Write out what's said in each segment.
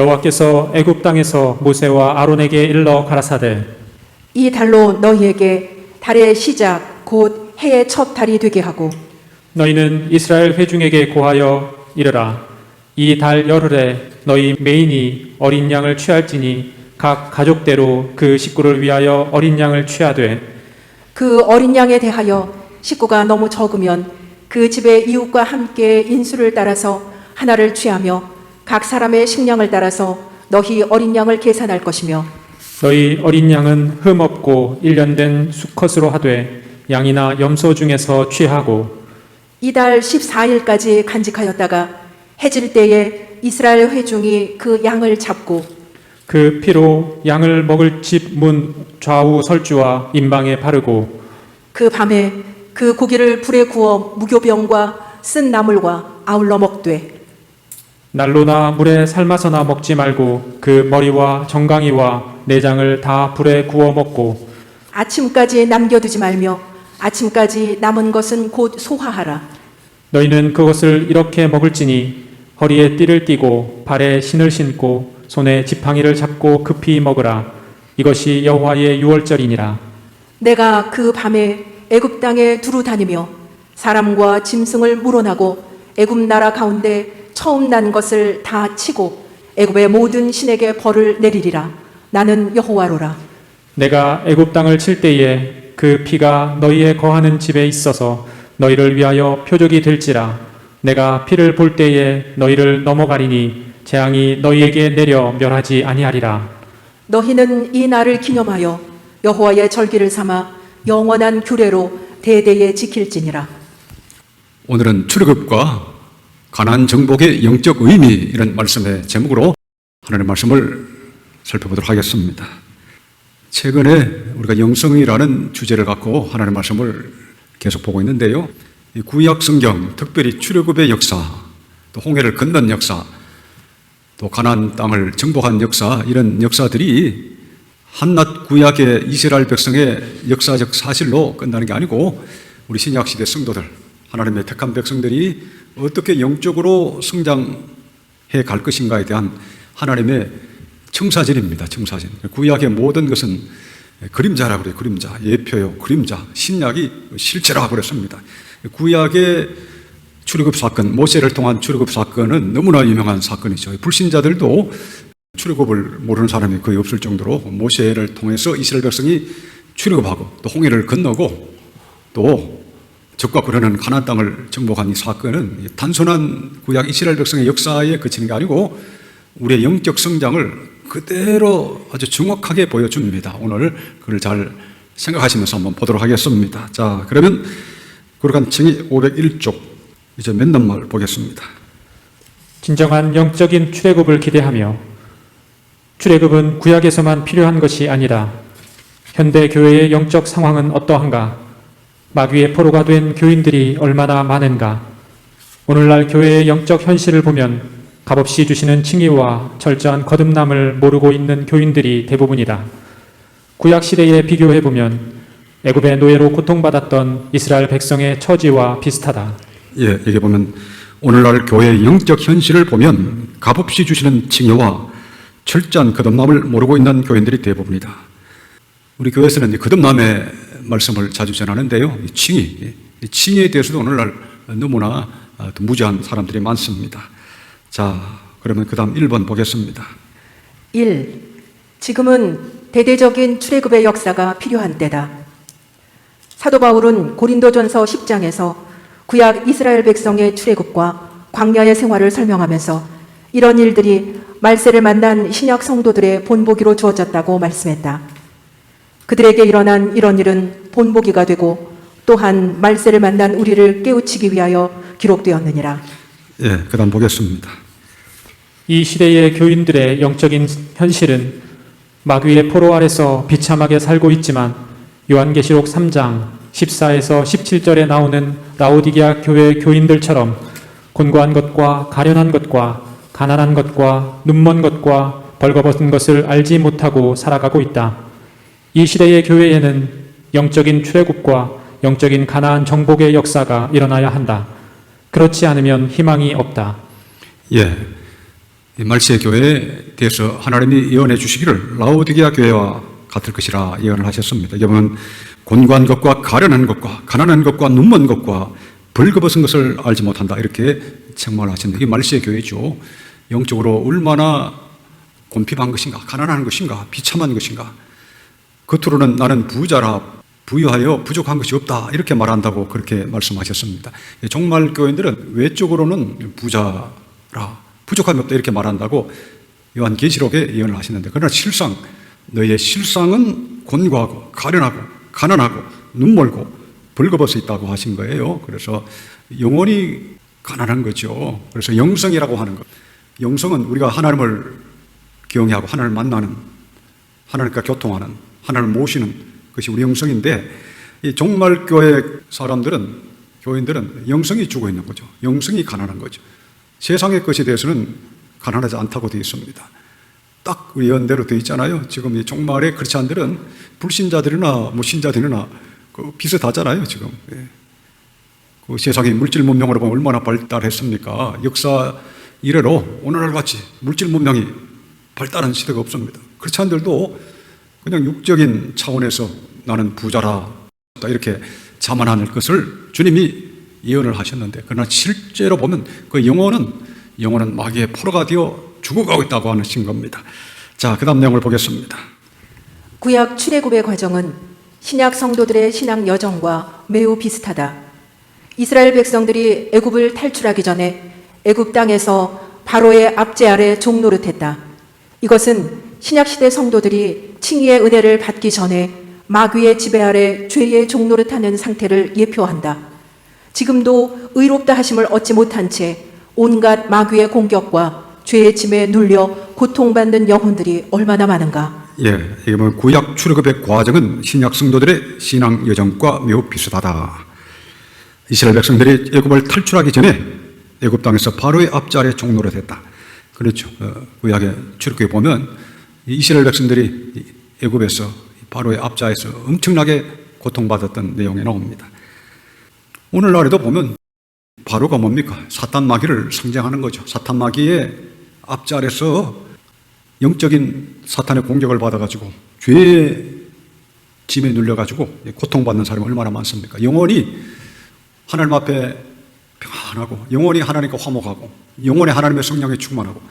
여호와께서 애굽 땅에서 모세와 아론에게 일러 가라사대 이 달로 너희에게 달의 시작 곧 해의 첫 달이 되게 하고 너희는 이스라엘 회중에게 고하여 이르라. 이 달 열흘에 너희 매인이 어린 양을 취할지니 각 가족대로 그 식구를 위하여 어린 양을 취하되 그 어린 양에 대하여 식구가 너무 적으면 그 집의 이웃과 함께 인수를 따라서 하나를 취하며 각 사람의 식량을 따라서 너희 어린 양을 계산할 것이며 너희 어린 양은 흠 없고 1년 된 수컷으로 하되 양이나 염소 중에서 취하고 이달 14일까지 간직하였다가 해질 때에 이스라엘 회중이 그 양을 잡고 그 피로 양을 먹을 집 문 좌우 설주와 임방에 바르고 그 밤에 그 고기를 불에 구워 무교병과 쓴 나물과 아울러 먹되 난로나 물에 삶아서나 먹지 말고 그 머리와 정강이와 내장을 다 불에 구워 먹고 아침까지 남겨두지 말며 아침까지 남은 것은 곧 소화하라. 너희는 그것을 이렇게 먹을지니 허리에 띠를 띠고 발에 신을 신고 손에 지팡이를 잡고 급히 먹으라. 이것이 여호와의 유월절이니라. 내가 그 밤에 애굽 땅에 두루 다니며 사람과 짐승을 물어나고 애굽 나라 가운데 처음 난 것을 다 치고 애굽의 모든 신에게 벌을 내리리라. 나는 여호와로라. 내가 애굽 땅을 칠 때에 그 피가 너희의 거하는 집에 있어서 너희를 위하여 표적이 될지라. 내가 피를 볼 때에 너희를 넘어가리니 재앙이 너희에게 내려 멸하지 아니하리라. 너희는 이 날을 기념하여 여호와의 절기를 삼아 영원한 규례로 대대에 지킬지니라. 오늘은 출애굽과 가나안 정복의 영적 의미, 이런 말씀의 제목으로 하나님의 말씀을 살펴보도록 하겠습니다. 최근에 우리가 영성이라는 주제를 갖고 하나님의 말씀을 계속 보고 있는데요. 이 구약 성경, 특별히 출애굽의 역사, 또 홍해를 건넌 역사, 또 가나안 땅을 정복한 역사, 이런 역사들이 한낱 구약의 이스라엘 백성의 역사적 사실로 끝나는 게 아니고 우리 신약시대 성도들, 하나님의 택한 백성들이 어떻게 영적으로 성장해 갈 것인가에 대한 하나님의 청사진입니다. 청사진. 구약의 모든 것은 그림자라고 그래요. 그림자, 예표요, 그림자. 신약이 실체라고 그랬습니다. 구약의 출애굽 사건, 모세를 통한 출애굽 사건은 너무나 유명한 사건이죠. 불신자들도 출애굽을 모르는 사람이 거의 없을 정도로 모세를 통해서 이스라엘 백성이 출애굽하고 또 홍해를 건너고 또 적과 그러는 가나안 땅을 정복한 이 사건은 단순한 구약 이스라엘 백성의 역사에 그치는 게 아니고 우리의 영적 성장을 그대로 아주 정확하게 보여줍니다. 오늘 그걸 잘 생각하시면서 한번 보도록 하겠습니다. 자, 그러면 구약한 청이 501쪽 이제 몇 말 보겠습니다. 진정한 영적인 출애굽을 기대하며 출애굽은 구약에서만 필요한 것이 아니라 현대 교회의 영적 상황은 어떠한가? 마귀의 포로가 된 교인들이 얼마나 많은가? 오늘날 교회의 영적 현실을 보면 값없이 주시는 칭의와 철저한 거듭남을 모르고 있는 교인들이 대부분이다. 구약 시대에 비교해보면 애굽의 노예로 고통받았던 이스라엘 백성의 처지와 비슷하다. 예, 여기 보면 오늘날 교회의 영적 현실을 보면 값없이 주시는 칭의와 철저한 거듭남을 모르고 있는 교인들이 대부분이다. 우리 교회에서는 거듭남의 말씀을 자주 전하는데요. 이 칭의에 대해서도 오늘날 너무나 무지한 사람들이 많습니다. 자, 그러면 그 다음 1번 보겠습니다. 1. 지금은 대대적인 출애굽의 역사가 필요한 때다. 사도 바울은 고린도전서 10장에서 구약 이스라엘 백성의 출애굽과 광야의 생활을 설명하면서 이런 일들이 말세를 만난 신약 성도들의 본보기로 주어졌다고 말씀했다. 그들에게 일어난 이런 일은 본보기가 되고 또한 말세를 만난 우리를 깨우치기 위하여 기록되었느니라. 예, 그 다음 보겠습니다. 이 시대의 교인들의 영적인 현실은 마귀의 포로 아래서 비참하게 살고 있지만 요한계시록 3장 14에서 17절에 나오는 라오디게아 교회 교인들처럼 곤고한 것과 가련한 것과 가난한 것과 눈먼 것과 벌거벗은 것을 알지 못하고 살아가고 있다. 이 시대의 교회에는 영적인 출애굽과 영적인 가나안 정복의 역사가 일어나야 한다. 그렇지 않으면 희망이 없다. 예, 이 말세의 교회에 대해서 하나님이 예언해 주시기를 라오디게아 교회와 같을 것이라 예언을 하셨습니다. 이게 보면 곤고한 것과 가련한 것과 가난한 것과 눈먼 것과 벌거벗은 것을 알지 못한다, 이렇게 책망하셨는데, 이게 말세의 교회죠. 영적으로 얼마나 곤핍한 것인가, 가난한 것인가, 비참한 것인가. 겉으로는 나는 부자라 부유하여 부족한 것이 없다, 이렇게 말한다고 그렇게 말씀하셨습니다. 정말 교인들은 외적으로는 부자라 부족함이 없다 이렇게 말한다고 요한계시록에 예언을 하시는데, 그러나 실상 너희의 실상은 곤고하고 가련하고 가난하고 눈멀고 벌거벗어 있다고 하신 거예요. 그래서 영혼이 가난한 거죠. 그래서 영성이라고 하는 것, 영성은 우리가 하나님을 경외하고 하나님을 만나는, 하나님과 교통하는, 하나님을 모시는 것이 우리 영성인데, 이 종말교회 사람들은, 교인들은 영성이 죽어 있는 거죠. 영성이 가난한 거죠. 세상의 것에 대해서는 가난하지 않다고 되어 있습니다. 딱 우리 연대로 되어 있잖아요. 지금 이 종말의 크리스찬들은 불신자들이나 신자들이나 비슷하잖아요, 지금. 그 세상이 물질 문명으로 보면 얼마나 발달했습니까? 역사 이래로 오늘날 같이 물질 문명이 발달한 시대가 없습니다. 크리스찬들도 그냥 육적인 차원에서 나는 부자라 이렇게 자만할 것을 주님이 예언을 하셨는데, 그러나 실제로 보면 그 영혼은 마귀의 포로가 되어 죽어가고 있다고 하신 겁니다. 자, 그 다음 내용을 보겠습니다. 구약 출애굽의 과정은 신약 성도들의 신앙 여정과 매우 비슷하다. 이스라엘 백성들이 애굽을 탈출하기 전에 애굽 땅에서 바로의 압제 아래 종노릇했다. 이것은 신약시대 성도들이 칭의의 은혜를 받기 전에 마귀의 지배 아래 죄의 종노릇하는 상태를 예표한다. 지금도 의롭다 하심을 얻지 못한 채 온갖 마귀의 공격과 죄의 짐에 눌려 고통받는 영혼들이 얼마나 많은가. 예, 이게 뭐 구약 출애굽의 과정은 신약 성도들의 신앙 여정과 매우 비슷하다. 이스라엘 백성들이 애굽을 탈출하기 전에 애굽 땅에서 바로의 압제 아래 종노릇했다. 그렇죠. 구약의 출애굽에 보면 이스라엘 백성들이 애굽에서 바로의 압제에서 엄청나게 고통받았던 내용이 나옵니다. 오늘날에도 보면 바로가 뭡니까? 사탄 마귀를 상징하는 거죠. 사탄 마귀의 압제 아래서 영적인 사탄의 공격을 받아가지고 죄의 짐에 눌려가지고 고통받는 사람이 얼마나 많습니까? 영혼이 하나님 앞에 평안하고, 영혼이 하나님과 화목하고, 영혼이 하나님의 성령에 충만하고,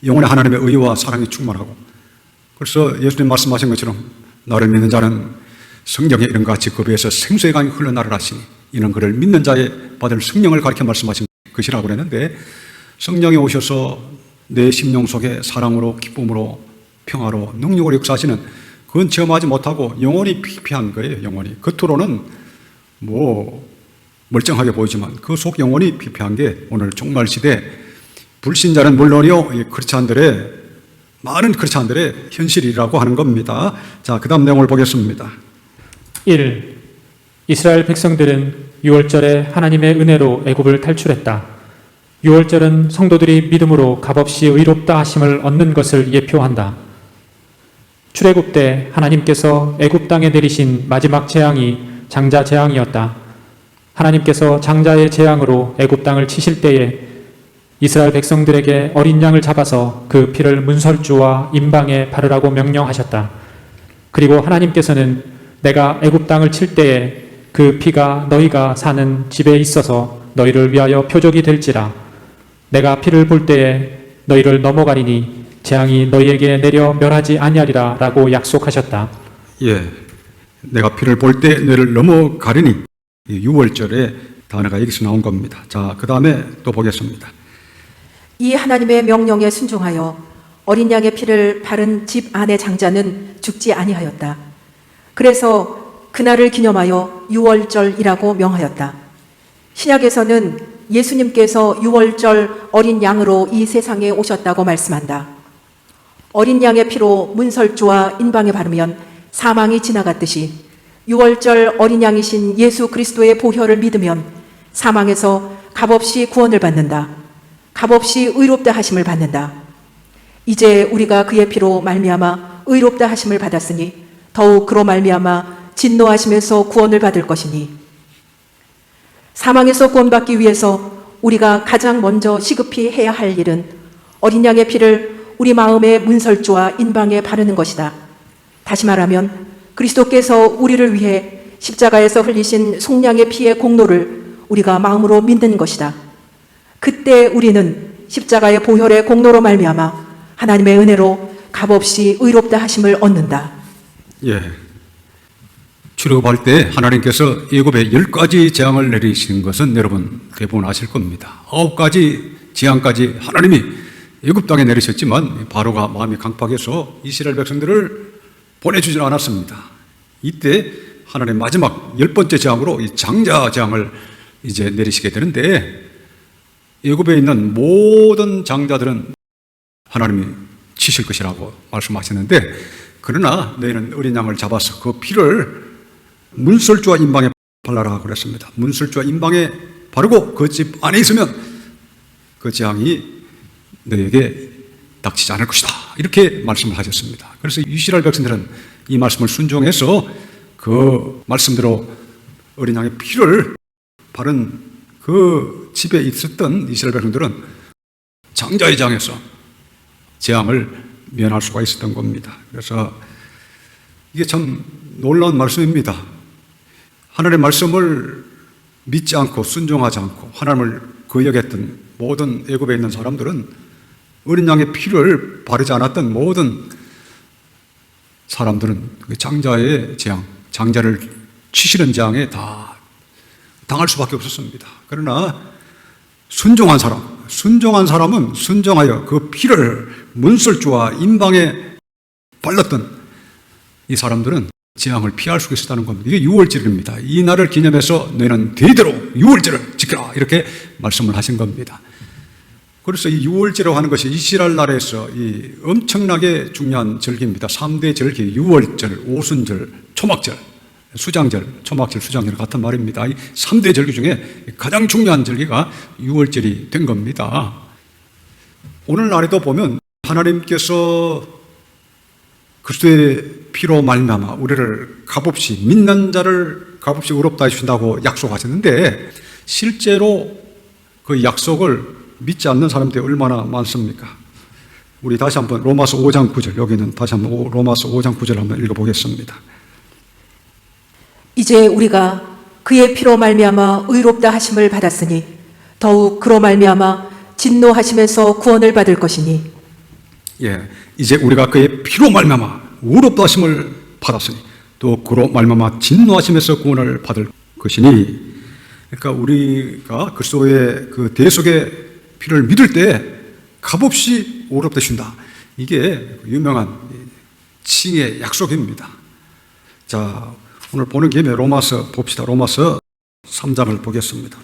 영혼이 하나님의 의와 사랑에 충만하고. 그래서 예수님 말씀하신 것처럼 나를 믿는 자는 성경에 이런 같이 그 배에서 생수의 강이 흘러나를 하시니 이는 그를 믿는 자의 받을 성령을 가리켜 말씀하신 것이라고 그랬는데, 성령이 오셔서 내 심령 속에 사랑으로 기쁨으로 평화로 능력으로 역사하시는, 그건 체험하지 못하고 영혼이 피폐한 거예요. 영혼이 겉으로는 멀쩡하게 보이지만 그 속 영혼이 피폐한 게 오늘 종말 시대 불신자는 물론이요, 이 많은 크리스찬들의 현실이라고 하는 겁니다. 자, 그 다음 내용을 보겠습니다. 1. 이스라엘 백성들은 유월절에 하나님의 은혜로 애굽을 탈출했다. 유월절은 성도들이 믿음으로 값없이 의롭다 하심을 얻는 것을 예표한다. 출애굽 때 하나님께서 애굽 땅에 내리신 마지막 재앙이 장자 재앙이었다. 하나님께서 장자의 재앙으로 애굽 땅을 치실 때에 이스라엘 백성들에게 어린 양을 잡아서 그 피를 문설주와 임방에 바르라고 명령하셨다. 그리고 하나님께서는 내가 애굽 땅을 칠 때에 그 피가 너희가 사는 집에 있어서 너희를 위하여 표적이 될지라. 내가 피를 볼 때에 너희를 넘어가리니 재앙이 너희에게 내려 멸하지 아니하리라 라고 약속하셨다. 예, 내가 피를 볼 때 너희를 넘어가리니, 유월절의 단어가 여기서 나온 겁니다. 자, 그 다음에 또 보겠습니다. 이 하나님의 명령에 순종하여 어린 양의 피를 바른 집 안의 장자는 죽지 아니하였다. 그래서 그날을 기념하여 유월절이라고 명하였다. 신약에서는 예수님께서 유월절 어린 양으로 이 세상에 오셨다고 말씀한다. 어린 양의 피로 문설주와 인방에 바르면 사망이 지나갔듯이 유월절 어린 양이신 예수 그리스도의 보혈을 믿으면 사망에서 값없이 구원을 받는다. 값없이 의롭다 하심을 받는다. 이제 우리가 그의 피로 말미암아 의롭다 하심을 받았으니 더욱 그로 말미암아 진노하심에서 구원을 받을 것이니, 사망에서 구원받기 위해서 우리가 가장 먼저 시급히 해야 할 일은 어린 양의 피를 우리 마음의 문설주와 인방에 바르는 것이다. 다시 말하면 그리스도께서 우리를 위해 십자가에서 흘리신 속량의 피의 공로를 우리가 마음으로 믿는 것이다. 그때 우리는 십자가의 보혈의 공로로 말미암아 하나님의 은혜로 값없이 의롭다 하심을 얻는다. 예. 출애굽할 때 하나님께서 애굽에 10가지 재앙을 내리신 것은 여러분 대부분 아실 겁니다. 9가지 재앙까지 하나님이 애굽 땅에 내리셨지만 바로가 마음이 강팍해서 이스라엘 백성들을 보내주질 않았습니다. 이때 하나님 마지막 10번째 재앙으로 이 장자 재앙을 이제 내리시게 되는데, 애굽에 있는 모든 장자들은 하나님이 치실 것이라고 말씀하셨는데, 그러나 너희는 어린 양을 잡아서 그 피를 문설주와 인방에 발라라 그랬습니다. 문설주와 인방에 바르고 그 집 안에 있으면 그 재앙이 너희에게 닥치지 않을 것이다, 이렇게 말씀을 하셨습니다. 그래서 이스라엘 백성들은 이 말씀을 순종해서 그 말씀대로 어린 양의 피를 바른 그 집에 있었던 이스라엘 백성들은 장자의 장에서 재앙을 면할 수가 있었던 겁니다. 그래서 이게 참 놀라운 말씀입니다. 하나님의 말씀을 믿지 않고 순종하지 않고 하나님을 거역했던 모든 애굽에 있는 사람들은 어린 양의 피를 바르지 않았던 모든 사람들은 장자의 재앙, 장자를 치시는 재앙에 다 당할 수밖에 없었습니다. 그러나 순종한 사람은 순종하여 그 피를 문설주와 인방에 발랐던 이 사람들은 재앙을 피할 수 있었다는 겁니다. 이게 유월절입니다. 이 날을 기념해서 너희는 대대로 유월절을 지켜라, 이렇게 말씀을 하신 겁니다. 그래서 이 유월절이라고 하는 것이 이스라엘 나라에서 이 엄청나게 중요한 절기입니다. 3대 절기, 유월절, 오순절, 초막절, 수장절, 초막절, 수장절 같은 말입니다. 이 3대 절기 중에 가장 중요한 절기가 유월절이 된 겁니다. 오늘날에도 보면 하나님께서 그리스도의 피로 말미암아 우리를 값없이 믿는 자를 값없이 의롭다 해주신다고 약속하셨는데, 실제로 그 약속을 믿지 않는 사람들이 얼마나 많습니까? 우리 다시 한번 로마서 5장 9절, 여기는 다시 한번 로마서 5장 9절 한번 읽어보겠습니다. 이제 우리가 그의 피로 말미암아 의롭다 하심을 받았으니 더욱 그로 말미암아 진노하심에서 구원을 받을 것이니. 예, 이제 우리가 그의 피로 말미암아 의롭다 하심을 받았으니 또 그로 말미암아 진노하심에서 구원을 받을 것이니. 그러니까 우리가 그리스도의 그 대속의 피를 믿을 때 값없이 의롭다 하신다. 이게 유명한 칭의 약속입니다. 자, 오늘 보는 김에 로마서 봅시다. 로마서 3장을 보겠습니다.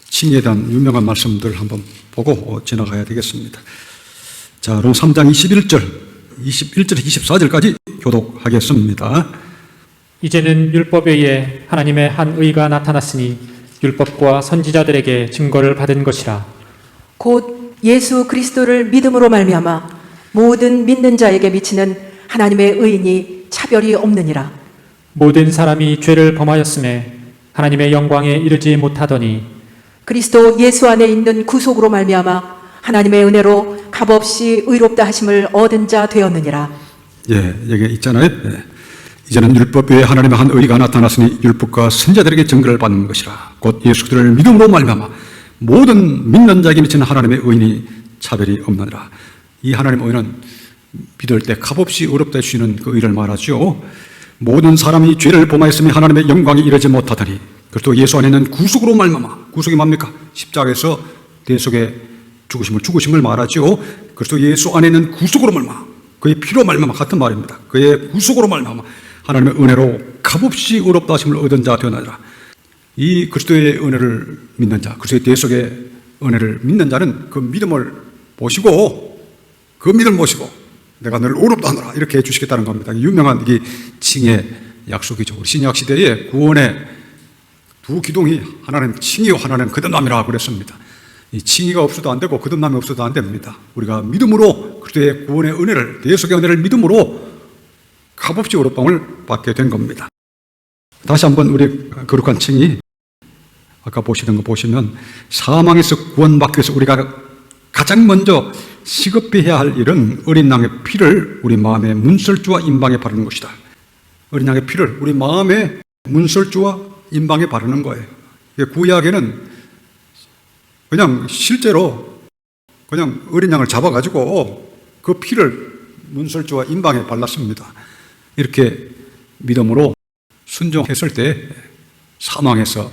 칭에 대한 유명한 말씀들 한번 보고 지나가야 되겠습니다. 자, 로마 3장 21절에서 24절까지 교독하겠습니다. 이제는 율법 외에 하나님의 한 의가 나타났으니 율법과 선지자들에게 증거를 받은 것이라. 곧 예수 그리스도를 믿음으로 말미암아 모든 믿는 자에게 미치는 하나님의 의인이 차별이 없느니라. 모든 사람이 죄를 범하였음에 하나님의 영광에 이르지 못하더니 그리스도 예수 안에 있는 구속으로 말미암아 하나님의 은혜로 값없이 의롭다 하심을 얻은 자 되었느니라. 예, 여기 있잖아요. 예. 이제는 율법 외에 하나님의 한 의가 나타났으니 율법과 선지자들에게 증거를 받는 것이라. 곧 예수 그리스도를 믿음으로 말미암아 모든 믿는 자에게 미치는 하나님의 의인이 차별이 없느니라. 이 하나님의 의는 믿을 때 값없이 의롭다 해주시는 그 의를 말하죠. 모든 사람이 죄를 범하였으니 하나님의 영광에 이르지 못하더니 그리스도 예수 안에는 구속으로 말미암아, 구속이 뭡니까? 십자가에서 대속의 죽으심을 말하죠. 그리스도 예수 안에는 구속으로 말미암아, 그의 피로 말미암아, 같은 말입니다. 그의 구속으로 말미암아 하나님의 은혜로 값없이 의롭다 하심을 얻은 자 되었느니라. 이 그리스도의 은혜를 믿는 자, 그리스도의 대속의 은혜를 믿는 자는 그 믿음을 모시고 내가 너를 의롭다 하노라, 이렇게 해주시겠다는 겁니다. 유명한 이게 칭의 약속이죠. 우리 신약 시대에 구원의 두 기둥이 하나는 칭이요 하나는 거듭남이라고 그랬습니다. 이 칭의가 없어도 안 되고 거듭남이 없어도 안 됩니다. 우리가 믿음으로 그리스도의 구원의 은혜를, 대속의 은혜를 믿음으로 값없이 의롭다함을 받게 된 겁니다. 다시 한번 우리 거룩한 칭이 아까 보시던 거 보시면 사망에서 구원받기 위해서 우리가 가장 먼저 시급히 해야 할 일은 어린 양의 피를 우리 마음의 문설주와 임방에 바르는 것이다. 어린 양의 피를 우리 마음의 문설주와 임방에 바르는 거예요. 구약에는 그냥 실제로 그냥 어린 양을 잡아가지고 그 피를 문설주와 임방에 발랐습니다. 이렇게 믿음으로 순종했을 때 사망에서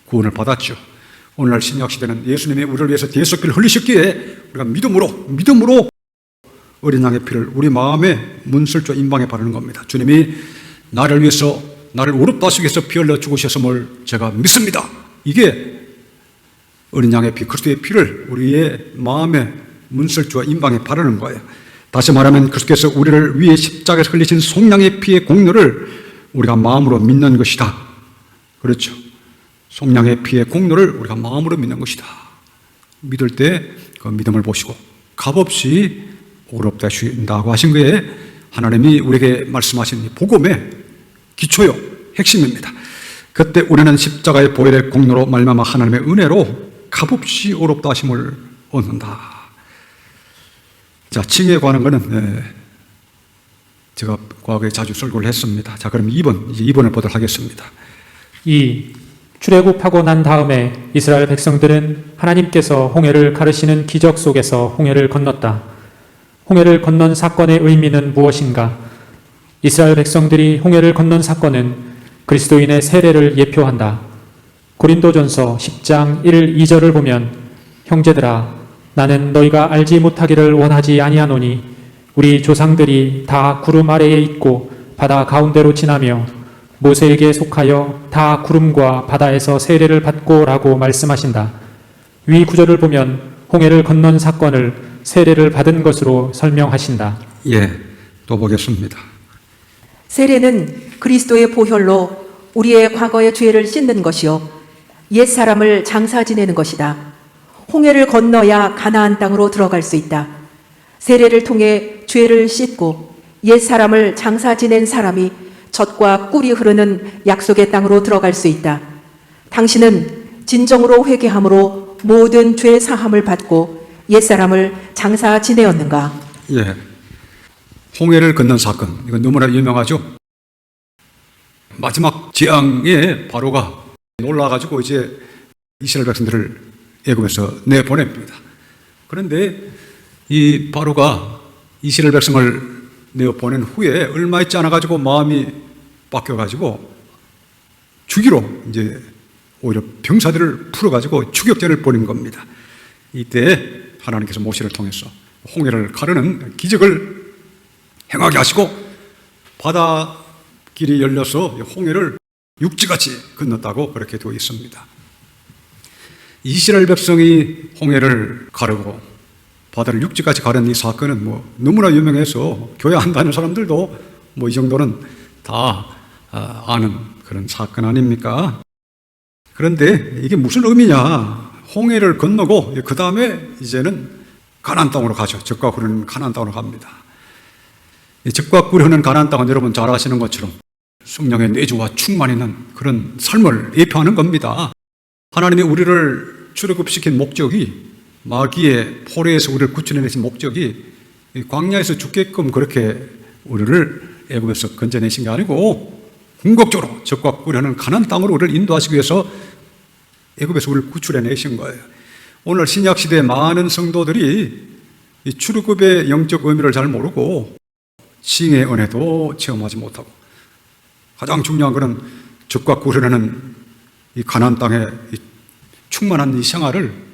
구원을 받았죠. 오늘날 신약시대는 예수님이 우리를 위해서 대속피를 흘리셨기에 우리가 믿음으로 어린 양의 피를 우리 마음의 문설주와 임방에 바르는 겁니다. 주님이 나를 위해서 나를 의롭다 하시기 위해서 피 흘려 죽으셨음을 제가 믿습니다. 이게 어린 양의 피, 그리스도의 피를 우리의 마음의 문설주와 임방에 바르는 거예요. 다시 말하면 그리스도께서 우리를 위해 십자가에서 흘리신 속량의 피의 공로를 우리가 마음으로 믿는 것이다. 그렇죠. 속량의 피의 공로를 우리가 마음으로 믿는 것이다. 믿을 때 그 믿음을 보시고 값없이 의롭다 하신다고 하신 거에 하나님이 우리에게 말씀하신 복음의 기초요, 핵심입니다. 그때 우리는 십자가의 보혈의 공로로 말미암아 하나님의 은혜로 값없이 의롭다 하심을 얻는다. 자, 칭에 관한 거는 제가 과거에 자주 설교를 했습니다. 자, 그럼 2번을 보도록 하겠습니다. 2. 출애굽하고 난 다음에 이스라엘 백성들은 하나님께서 홍해를 가르시는 기적 속에서 홍해를 건넜다. 홍해를 건넌 사건의 의미는 무엇인가? 이스라엘 백성들이 홍해를 건넌 사건은 그리스도인의 세례를 예표한다. 고린도전서 10장 1, 2절을 보면 형제들아 나는 너희가 알지 못하기를 원하지 아니하노니 우리 조상들이 다 구름 아래에 있고 바다 가운데로 지나며 모세에게 속하여 다 구름과 바다에서 세례를 받고 라고 말씀하신다. 위 구절을 보면 홍해를 건넌 사건을 세례를 받은 것으로 설명하신다. 예, 또 보겠습니다. 세례는 그리스도의 보혈로 우리의 과거의 죄를 씻는 것이요 옛사람을 장사 지내는 것이다. 홍해를 건너야 가나안 땅으로 들어갈 수 있다. 세례를 통해 죄를 씻고 옛사람을 장사 지낸 사람이 젖과 꿀이 흐르는 약속의 땅으로 들어갈 수 있다. 당신은 진정으로 회개함으로 모든 죄 사함을 받고 옛사람을 장사 지내었는가? 예, 홍해를 건넌 사건, 이건 너무나 유명하죠. 마지막 재앙에 바로가 놀라가지고 이제 이스라엘 백성들을 애굽에서 내보냅니다. 그런데 이 바로가 이스라엘 백성을 내보낸 후에 얼마 있지 않아가지고 마음이 바뀌어가지고 죽이로 이제 오히려 병사들을 풀어가지고 추격전을 벌인 겁니다. 이때 하나님께서 모세를 통해서 홍해를 가르는 기적을 행하게 하시고 바다 길이 열려서 홍해를 육지같이 건넜다고 그렇게 되어 있습니다. 이스라엘 백성이 홍해를 가르고 바다를 육지까지 가른 이 사건은 너무나 유명해서 교회 안 다니는 사람들도 이 정도는 다 아는 그런 사건 아닙니까? 그런데 이게 무슨 의미냐? 홍해를 건너고 그 다음에 이제는 가나안 땅으로 가죠. 젖과 꿀이 흐르는 가나안 땅으로 갑니다. 이 젖과 꿀이 흐르는 가나안 땅은 여러분 잘 아시는 것처럼 성령의 내주와 충만이 있는 그런 삶을 예표하는 겁니다. 하나님이 우리를 출애굽시킨 목적이 마귀의 포로에서 우리를 구출해내신 목적이 광야에서 죽게끔 그렇게 우리를 애굽에서 건져내신 게 아니고 궁극적으로 젖과 꿀이 흐르는 가나안 땅으로 우리를 인도하시기 위해서 애굽에서 우리를 구출해내신 거예요. 오늘 신약시대의 많은 성도들이 이 출애굽의 영적 의미를 잘 모르고 칭의 은혜도 체험하지 못하고 가장 중요한 것은 젖과 꿀이 흐르는 이 가나안 땅의 충만한 이 생활을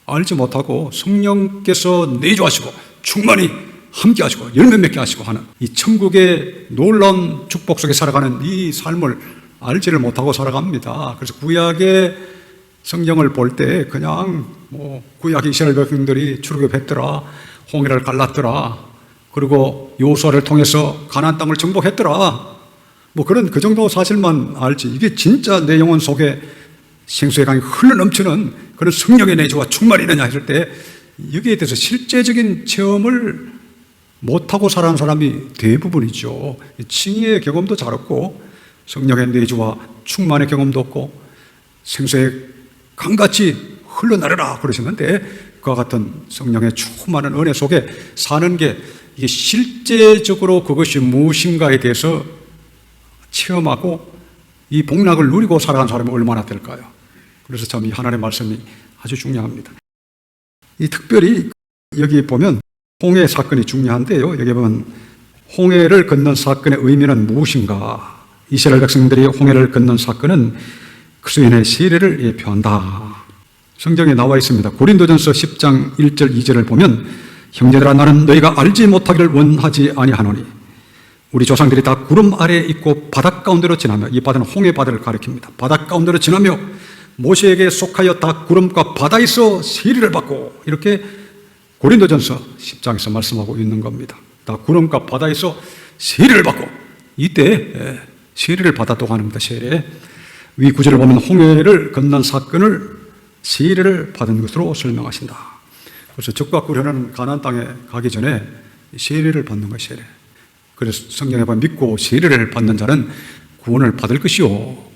알지 못하고 성령께서 내주하시고 충만히 함께 하시고 열매 맺게 하시고 하는 이 천국의 놀라운 축복 속에 살아가는 이 삶을 알지를 못하고 살아갑니다. 그래서 구약의 성경을 볼 때 그냥 구약의 이스라엘 백성들이 출애굽했더라, 홍해를 갈랐더라, 그리고 여호수아를 통해서 가나안 땅을 정복했더라, 그런 그 정도 사실만 알지 이게 진짜 내 영혼 속에 생수의 강이 흘러넘치는 그런 성령의 내주와 충만이 있느냐 했을 때 여기에 대해서 실제적인 체험을 못하고 살아가는 사람이 대부분이죠. 칭의의 경험도 잘 없고 성령의 내주와 충만의 경험도 없고 생수의 강같이 흘러나르라 그러셨는데 빛과 같은 성령의 충만한 은혜 속에 사는 게 이게 실제적으로 그것이 무엇인가에 대해서 체험하고 이 복락을 누리고 살아가는 사람이 얼마나 될까요? 그래서 참 이 하나님의 말씀이 아주 중요합니다. 이 특별히 여기 보면 홍해 사건이 중요한데요. 여기 보면 홍해를 건넌 사건의 의미는 무엇인가? 이스라엘 백성들이 홍해를 건넌 사건은 그리스도인의 세례를 예표한다. 성경에 나와 있습니다. 고린도전서 10장 1절 2절을 보면 형제들아 나는 너희가 알지 못하기를 원하지 아니하노니 우리 조상들이 다 구름 아래에 있고 바닷 가운데로 지나며 이 바다는 홍해 바다를 가리킵니다. 바닷 가운데로 지나며 모세에게 속하여 다 구름과 바다에서 세례를 받고 이렇게 고린도전서 10장에서 말씀하고 있는 겁니다. 다 구름과 바다에서 세례를 받고 이때 세례를 받았다고 합니다. 세례. 위 구절을 보면 홍해를 건넌 사건을 세례를 받은 것으로 설명하신다. 그래서 적과 꿀하는 가나안 땅에 가기 전에 세례를 받는 거예요. 세례. 그래서 성경에 보면 믿고 세례를 받는 자는 구원을 받을 것이요.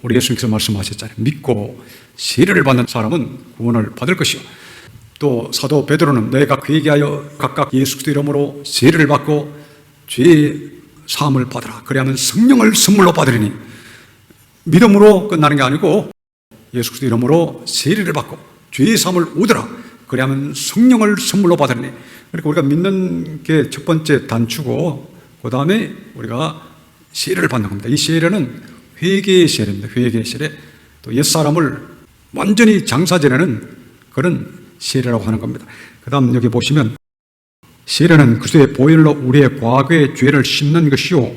우리 예수님께서 말씀하셨잖아요. 믿고 세례를 받는 사람은 구원을 받을 것이요. 또 사도 베드로는 너희가 그에게 하여 각각 예수 그리스도 이름으로 세례를 받고 죄의 사함을 받으라. 그래야만 성령을 선물로 받으리니 믿음으로 끝나는 게 아니고 예수 그리스도 이름으로 세례를 받고 죄의 사함을 얻으라. 그래야만 성령을 선물로 받으리니. 그러니까 우리가 믿는 게 첫 번째 단추고 그 다음에 우리가 세례를 받는 겁니다. 이 세례는 회개의 세례입니다. 회개의 세례. 또 옛사람을 완전히 장사지내는 그런 세례라고 하는 겁니다. 그 다음 여기 보시면 세례는 그리스도의 보혈로 우리의 과거의 죄를 씻는 것이요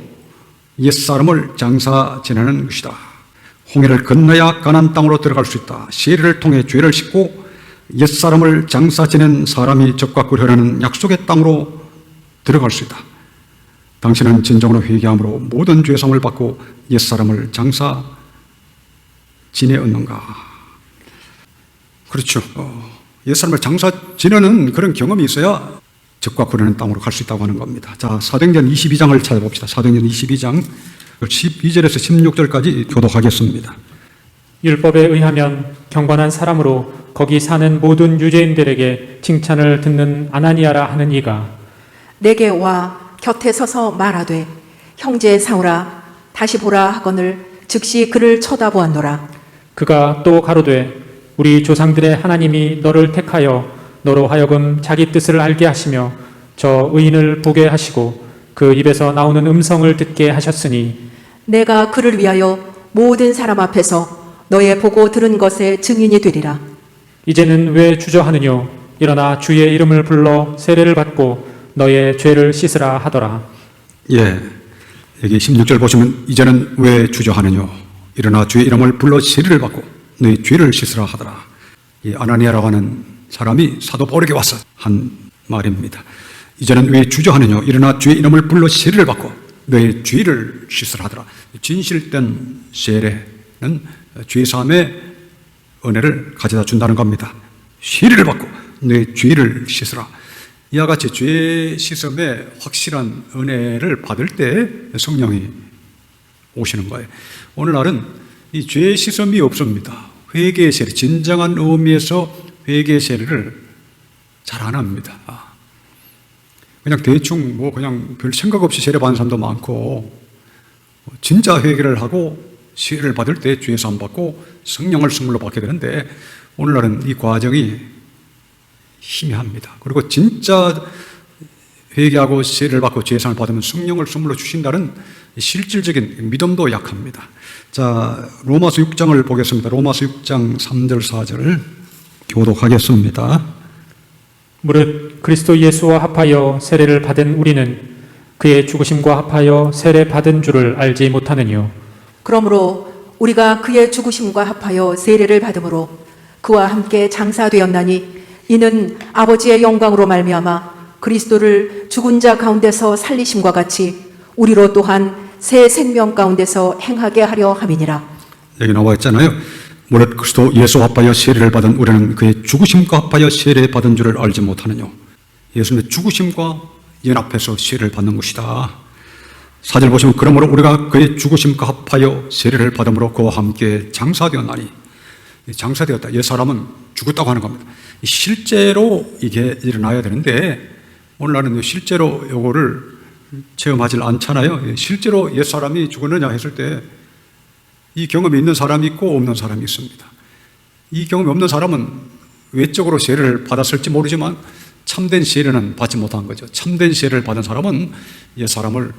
옛사람을 장사지내는 것이다. 홍해를 건너야 가나안 땅으로 들어갈 수 있다. 세례를 통해 죄를 씻고 옛사람을 장사지낸 사람이 적과 꿀하는 약속의 땅으로 들어갈 수 있다. 당신은 진정으로 회개함으로 모든 죄사함을 받고 옛사람을 장사 지내 얻는가? 그렇죠. 옛사람을 장사 지내는 그런 경험이 있어야 적과 꿀하는 땅으로 갈 수 있다고 하는 겁니다. 자, 사도행전 22장을 찾아봅시다. 사도행전 22장 12절에서 16절까지 교독하겠습니다. 율법에 의하면 경건한 사람으로 거기 사는 모든 유대인들에게 칭찬을 듣는 아나니아라 하는 이가 내게 와 곁에 서서 말하되 형제 사울아 다시 보라 하거늘 즉시 그를 쳐다보았노라. 그가 또 가로되 우리 조상들의 하나님이 너를 택하여 너로 하여금 자기 뜻을 알게 하시며 저 의인을 보게 하시고 그 입에서 나오는 음성을 듣게 하셨으니 내가 그를 위하여 모든 사람 앞에서 너의 보고 들은 것의 증인이 되리라. 이제는 왜 주저하느뇨? 일어나 주의 이름을 불러 세례를 받고 너의 죄를 씻으라 하더라. 예, 여기 16절 보시면 이제는 왜 주저하느뇨? 일어나 주의 이름을 불러 세례를 받고 너의 죄를 씻으라 하더라. 이 아나니아라고 하는 사람이 사도 바울에게 와서 한 말입니다. 이제는 왜 주저하느뇨? 일어나 주의 이름을 불러 세례를 받고 너의 죄를 씻으라 하더라. 진실된 세례는 죄사함의 은혜를 가져다 준다는 겁니다. 세례를 받고 너의 죄를 씻으라. 이와 같이 죄 씻음의 확실한 은혜를 받을 때 성령이 오시는 거예요. 오늘날은 이 죄 씻음이 없습니다. 회개의 세례, 진정한 의미에서 회개의 세례를 잘 안 합니다. 그냥 대충 그냥 별 생각 없이 세례 받는 사람도 많고 진짜 회개를 하고 세례를 받을 때 죄 사함 받고 성령을 선물로 받게 되는데 오늘날은 이 과정이 희미합니다. 그리고 진짜 회개하고 세례를 받고 죄상을 받으면 성령을 선물로 주신다는 실질적인 믿음도 약합니다. 자, 로마서 6장을 보겠습니다. 로마서 6장 3절 4절을 교독하겠습니다. 무릇 그리스도 예수와 합하여 세례를 받은 우리는 그의 죽으심과 합하여 세례 받은 줄을 알지 못하느뇨. 그러므로 우리가 그의 죽으심과 합하여 세례를 받음으로 그와 함께 장사되었나니 이는 아버지의 영광으로 말미암아 그리스도를 죽은 자 가운데서 살리심과 같이 우리로 또한 새 생명 가운데서 행하게 하려 함이니라. 여기 나와 있잖아요. 무릇 그리스도 예수와 합하여 세례를 받은 우리는 그의 죽으심과 합하여 세례 받은 줄을 알지 못하느뇨. 예수님의 죽으심과 연합해서 세례를 받는 것이다. 4절 보시면 그러므로 우리가 그의 죽으심과 합하여 세례를 받음으로 그와 함께 장사되었나니 장사되었다. 옛사람은 죽었다고 하는 겁니다. 실제로 이게 일어나야 되는데 오늘날은 실제로 요거를 체험하지 않잖아요. 실제로 옛사람이 죽었느냐 했을 때 이 경험이 있는 사람이 있고 없는 사람이 있습니다. 이 경험이 없는 사람은 외적으로 세례를 받았을지 모르지만 참된 세례는 받지 못한 거죠. 참된 세례를 받은 사람은 옛사람을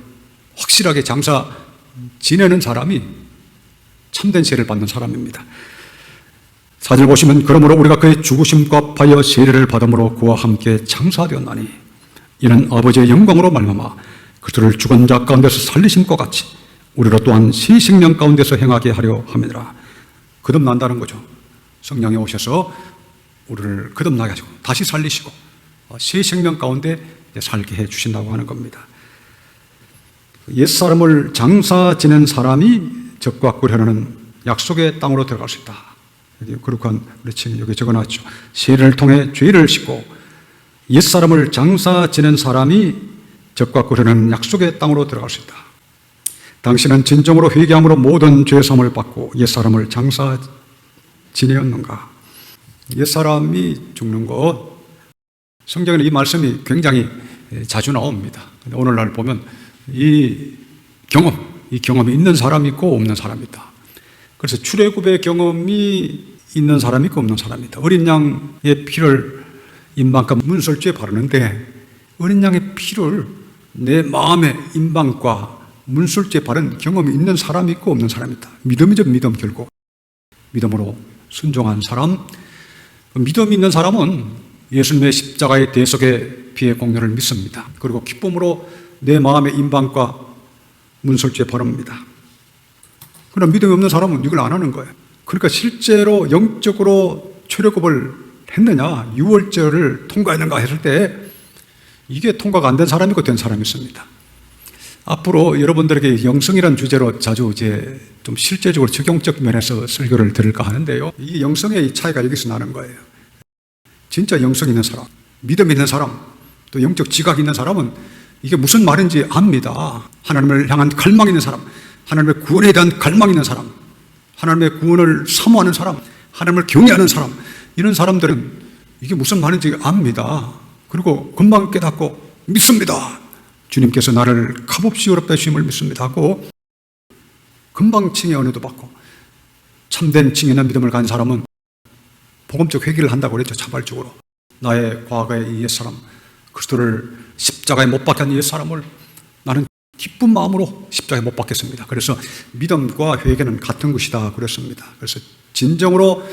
확실하게 장사 지내는 사람이 참된 세례를 받는 사람입니다. 4절 보시면 그러므로 우리가 그의 죽으심과 합하여 세례를 받음으로 그와 함께 장사되었나니 이는 아버지의 영광으로 말미암아 그들을 죽은 자 가운데서 살리심과 같이 우리로 또한 새 생명 가운데서 행하게 하려 함이니라. 거듭난다는 거죠. 성령이 오셔서 우리를 거듭나게 하시고 다시 살리시고 새 생명 가운데 살게 해 주신다고 하는 겁니다. 옛사람을 장사 지낸 사람이 적과 꿀하는 약속의 땅으로 들어갈 수 있다. 거룩한 우리 칭이 여기 적어놨죠. 세례를 통해 죄를 씻고 옛사람을 장사 지낸 사람이 적과 꿀하는 약속의 땅으로 들어갈 수 있다. 당신은 진정으로 회개함으로 모든 죄사함을 받고 옛사람을 장사 지내었는가? 옛사람이 죽는 것, 성경에는 이 말씀이 굉장히 자주 나옵니다. 오늘날 보면 이 경험이 있는 사람이 있고 없는 사람이 있다. 그래서 출애굽의 경험이 있는 사람이 있고 없는 사람이 있다. 어린 양의 피를 임방과 문설주에 바르는데 어린 양의 피를 내 마음의 임방과 문설주에 바른 경험이 있는 사람이 있고 없는 사람이 있다. 믿음이죠, 믿음. 결국 믿음으로 순종한 사람, 믿음이 있는 사람은 예수님의 십자가의 대속의 피의 공로를 믿습니다. 그리고 기쁨으로 내 마음의 임방과 문설주에 바릅니다. 그러나 믿음이 없는 사람은 이걸 안 하는 거예요. 그러니까 실제로 영적으로 출애굽을 했느냐, 유월절을 통과했는가 했을 때 이게 통과가 안 된 사람이 있고 된 사람이 있습니다. 앞으로 여러분들에게 영성이라는 주제로 자주 이제 좀 실제적으로 적용적 면에서 설교를 드릴까 하는데요. 이 영성의 차이가 여기서 나는 거예요. 진짜 영성 있는 사람, 믿음 있는 사람, 또 영적 지각 있는 사람은 이게 무슨 말인지 압니다. 하나님을 향한 갈망 있는 사람, 하나님의 구원에 대한 갈망 있는 사람, 하나님의 구원을 사모하는 사람, 하나님을 경외하는 사람, 이런 사람들은 이게 무슨 말인지 압니다. 그리고 금방 깨닫고 믿습니다. 주님께서 나를 값없이 어렵다 주심을 믿습니다 하고 금방 칭의 은혜도 받고 참된 칭의나 믿음을 가진 사람은 복음적 회개를 한다고 그랬죠. 자발적으로 나의 과거의 옛사람 그리스도를 십자가에 못 박힌 옛사람을 나는 기쁜 마음으로 십자가에 못 박겠습니다. 그래서 믿음과 회개는 같은 것이다 그랬습니다. 그래서 진정으로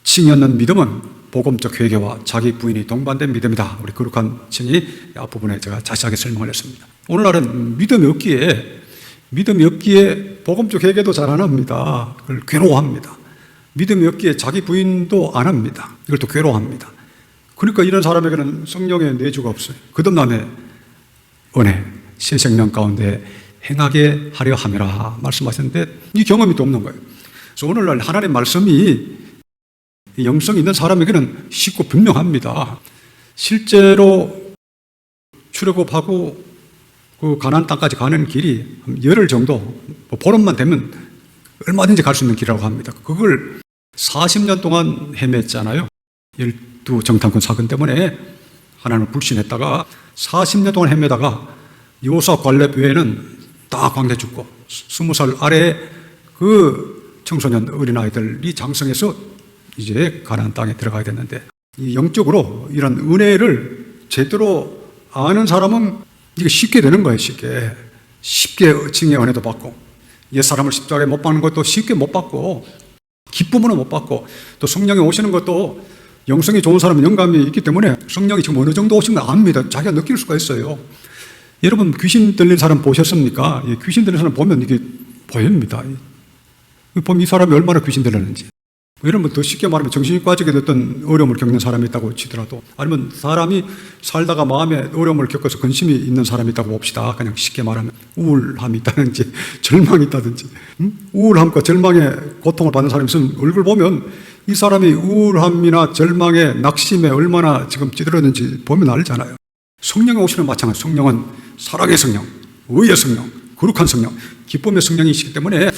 칭의 얻는 믿음은 복음적 회개와 자기 부인이 동반된 믿음이다. 우리 거룩한 칭이 앞부분에 제가 자세하게 설명을 했습니다. 오늘날은 믿음이 없기에 복음적 회개도 잘 안 합니다. 그걸 괴로워합니다. 믿음이 없기에 자기 부인도 안 합니다. 이걸 또 괴로워합니다. 그러니까 이런 사람에게는 성령의 내주가 없어요. 거듭남의 은혜, 새 생명 가운데 행하게 하려 함이라 말씀하셨는데 이 경험이 또 없는 거예요. 그래서 오늘날 하나님의 말씀이 영성이 있는 사람에게는 쉽고 분명합니다. 실제로 출애굽하고 그 가나안 땅까지 가는 길이 열흘 정도, 보름만 되면 얼마든지 갈 수 있는 길이라고 합니다. 그걸 40년 동안 헤맸잖아요. 12정탐꾼 사건 때문에 하나님을 불신했다가 40년 동안 헤매다가 요수아 갈렙 외에는 다 광야 죽고 20살 아래에 그 청소년 어린아이들이 장성해서 이제 가나안 땅에 들어가야 됐는데 이 영적으로 이런 은혜를 제대로 아는 사람은 이게 쉽게 되는 거예요. 쉽게 칭의 은혜도 받고 옛사람을 십자가에 못 박는 것도 쉽게 못 받고 기쁨으로 못 받고 또 성령이 오시는 것도 영성이 좋은 사람은 영감이 있기 때문에 성령이 지금 어느 정도 오신 걸 압니다. 자기가 느낄 수가 있어요. 여러분 귀신 들린 사람 보셨습니까? 귀신 들린 사람 보면 이게 보입니다. 보면 이 사람이 얼마나 귀신 들렸는지. 여러분 더 쉽게 말하면 정신이 빠지게 됐던 어려움을 겪는 사람이 있다고 치더라도 아니면 사람이 살다가 마음에 어려움을 겪어서 근심이 있는 사람이 있다고 봅시다. 그냥 쉽게 말하면 우울함이 있다든지 절망이 있다든지 우울함과 절망에 고통을 받는 사람이 있으면 얼굴 보면 이 사람이 우울함이나 절망에 낙심에 얼마나 지금 찌들었는지 보면 알잖아요. 성령이 오시는 마찬가지. 성령은 사랑의 성령, 의의 성령, 거룩한 성령, 기쁨의 성령이시기 때문에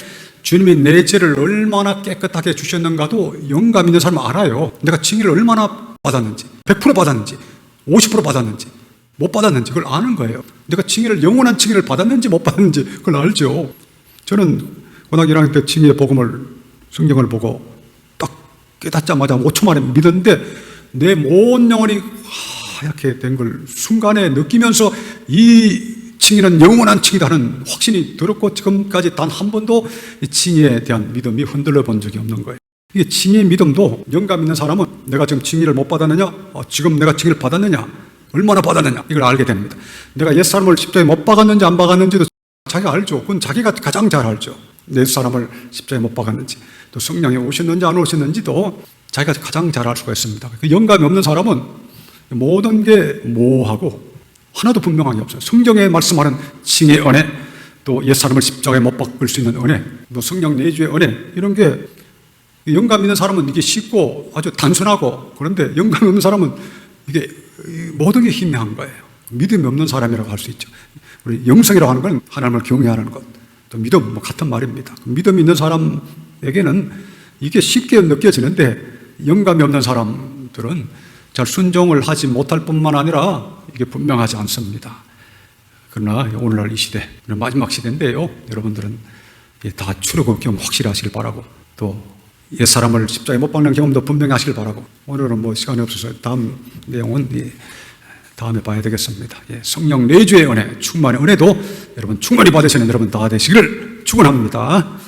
주님이 내 죄를 얼마나 깨끗하게 주셨는가도 영감 있는 사람은 알아요. 내가 징의를 얼마나 받았는지, 100% 받았는지, 50% 받았는지, 못 받았는지 그걸 아는 거예요. 내가 징의를, 영원한 징의를 받았는지 못 받았는지 그걸 알죠. 저는 고등학교 1학년 때 징의의 복음을, 성경을 보고 딱 깨닫자마자 5초 만에 믿었는데 내 온 영혼이 하얗게 된 걸 순간에 느끼면서 이 징의는 영원한 징의다 하는 확신이 들었고, 지금까지 단 한 번도 이 징의에 대한 믿음이 흔들려 본 적이 없는 거예요. 이게 징의의 믿음도 영감 있는 사람은 내가 지금 징의를 못 받았느냐, 지금 내가 징의를 받았느냐, 얼마나 받았느냐 이걸 알게 됩니다. 내가 옛사람을 십자가에 못 박았는지 안 박았는지도 자기가 알죠. 그건 자기가 가장 잘 알죠. 옛사람을 십자가에 못 박았는지, 또 성령이 오셨는지 안 오셨는지도 자기가 가장 잘 알 수가 있습니다. 그 영감이 없는 사람은 모든 게 모호하고 하나도 분명한 게 없어요. 성경에 말씀하는 징의 은혜, 또 옛사람을 십자가에 못 박을 수 있는 은혜, 또 성령 내주의 은혜, 이런 게 영감 있는 사람은 이게 쉽고 아주 단순하고, 그런데 영감이 없는 사람은 이게 모든 게 희미한 거예요. 믿음이 없는 사람이라고 할 수 있죠. 우리 영성이라고 하는 건 하나님을 경외하는 것, 또 믿음 같은 말입니다. 믿음이 있는 사람에게는 이게 쉽게 느껴지는데 영감이 없는 사람들은 잘 순종을 하지 못할 뿐만 아니라 이게 분명하지 않습니다. 그러나 오늘날 이 시대, 마지막 시대인데요, 여러분들은 다 출애굽 경험 확실히 하시길 바라고, 또 옛사람을 십자가에 못 박는 경험도 분명히 하시길 바라고, 오늘은 뭐 시간이 없어서 다음 내용은 다음에 봐야 되겠습니다. 성령 내주의 은혜, 충만의 은혜도 여러분 충만히 받으시는 여러분 다 되시기를 축원합니다.